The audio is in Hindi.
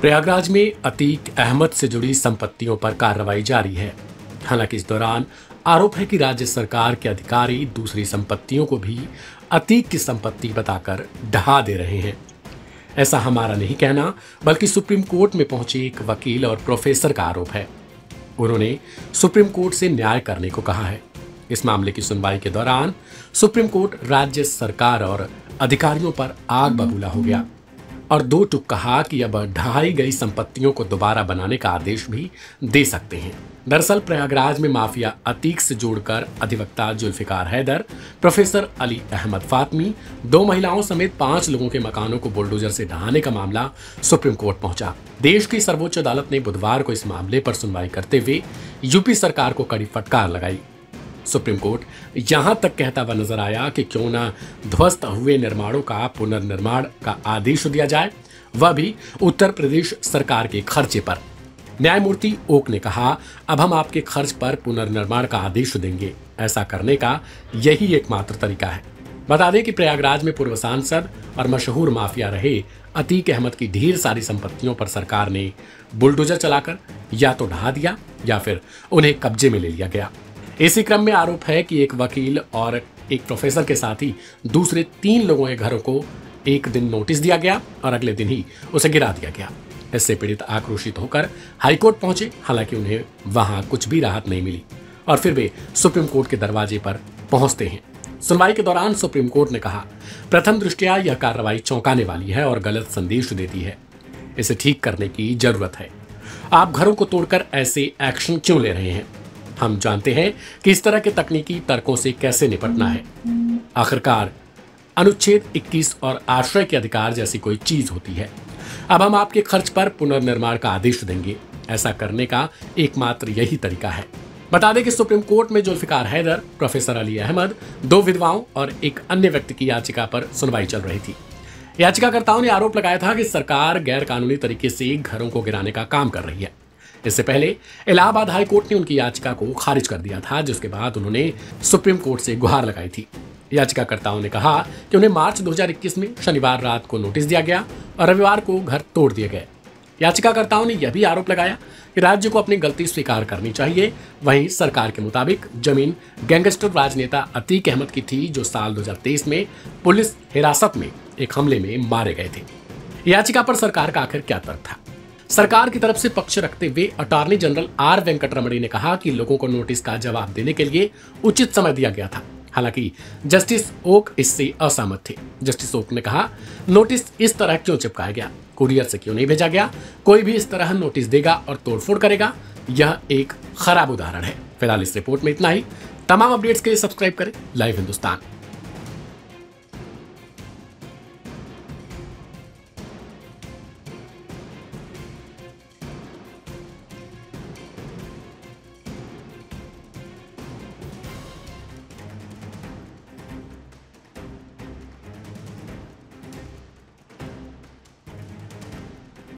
प्रयागराज में अतीक अहमद से जुड़ी संपत्तियों पर कार्रवाई जारी है। हालांकि इस दौरान आरोप है कि राज्य सरकार के अधिकारी दूसरी संपत्तियों को भी अतीक की संपत्ति बताकर ढहा दे रहे हैं। ऐसा हमारा नहीं कहना, बल्कि सुप्रीम कोर्ट में पहुंचे एक वकील और प्रोफेसर का आरोप है। उन्होंने सुप्रीम कोर्ट से न्याय करने को कहा है। इस मामले की सुनवाई के दौरान सुप्रीम कोर्ट राज्य सरकार और अधिकारियों पर आग बबूला हो गया और दो टूक कहा कि अब ढहाई गई संपत्तियों को दोबारा बनाने का आदेश भी दे सकते हैं। दरअसल प्रयागराज में माफिया अतीक से जोड़कर अधिवक्ता जुल्फिकार हैदर, प्रोफेसर अली अहमद फातमी, 2 महिलाओं समेत 5 लोगों के मकानों को बुलडोजर से ढहाने का मामला सुप्रीम कोर्ट पहुंचा। देश की सर्वोच्च अदालत ने बुधवार को इस मामले पर सुनवाई करते हुए यूपी सरकार को कड़ी फटकार लगाई। सुप्रीम कोर्ट यहां तक कहता हुआ नजर आया कि क्यों न ध्वस्त हुए निर्माणों का पुनर्निर्माण का आदेश दिया जाए, वह भी उत्तर प्रदेश सरकार के खर्चे पर। न्यायमूर्ति ओक ने कहा, अब हम आपके खर्च पर पुनर्निर्माण का आदेश देंगे। ऐसा करने का यही एकमात्र तरीका है। बता दें कि प्रयागराज में पूर्व सांसद और मशहूर माफिया रहे अतीक अहमद की ढेर सारी संपत्तियों पर सरकार ने बुलडोजर चलाकर या तो ढहा दिया या फिर उन्हें कब्जे में ले लिया गया। इसी क्रम में आरोप है कि एक वकील और एक प्रोफेसर के साथ ही दूसरे 3 लोगों के घरों को एक दिन नोटिस दिया गया और अगले दिन ही उसे गिरा दिया गया। इससे पीड़ित आक्रोशित होकर हाईकोर्ट पहुंचे। हालांकि उन्हें वहां कुछ भी राहत नहीं मिली और फिर वे सुप्रीम कोर्ट के दरवाजे पर पहुंचते हैं। सुनवाई के दौरान सुप्रीम कोर्ट ने कहा, प्रथम दृष्टया यह कार्रवाई चौंकाने वाली है और गलत संदेश देती है। इसे ठीक करने की जरूरत है। आप घरों को तोड़कर ऐसे एक्शन क्यों ले रहे हैं? हम जानते हैं कि इस तरह के तकनीकी तर्कों से कैसे निपटना है। आखिरकार अनुच्छेद 21 और आश्रय के अधिकार जैसी कोई चीज होती है। अब हम आपके खर्च पर पुनर्निर्माण का आदेश देंगे। ऐसा करने का एकमात्र यही तरीका है। बता दें कि सुप्रीम कोर्ट में जुल्फिकार हैदर, प्रोफेसर अली अहमद, 2 विधवाओं और एक अन्य व्यक्ति की याचिका पर सुनवाई चल रही थी। याचिकाकर्ताओं ने आरोप लगाया था कि सरकार गैर कानूनी तरीके से घरों को गिराने का काम कर रही है। इससे पहले इलाहाबाद हाई कोर्ट ने उनकी याचिका को खारिज कर दिया था, जिसके बाद उन्होंने सुप्रीम कोर्ट से गुहार लगाई थी। याचिकाकर्ताओं ने कहा कि उन्हें मार्च 2021 में शनिवार रात को नोटिस दिया गया और रविवार को घर तोड़ दिए गए। याचिकाकर्ताओं ने यह भी आरोप लगाया कि राज्य को अपनी गलती स्वीकार करनी चाहिए। वहीं सरकार के मुताबिक जमीन गैंगस्टर राजनेता अतीक अहमद की थी, जो साल 2023 में पुलिस हिरासत में एक हमले में मारे गए थे। याचिका पर सरकार का आखिर क्या तर्क था? सरकार की तरफ से पक्ष रखते हुए अटॉर्नी जनरल आर वेंकटरमणी ने कहा कि लोगों को नोटिस का जवाब देने के लिए उचित समय दिया गया था। हालांकि जस्टिस ओक इससे असहमत थे। जस्टिस ओक ने कहा, नोटिस इस तरह क्यों चिपकाया गया? कुरियर से क्यों नहीं भेजा गया? कोई भी इस तरह नोटिस देगा और तोड़फोड़ करेगा, यह एक खराब उदाहरण है। फिलहाल इस रिपोर्ट में इतना ही। तमाम अपडेट्स के लिए सब्सक्राइब करें लाइव हिंदुस्तान।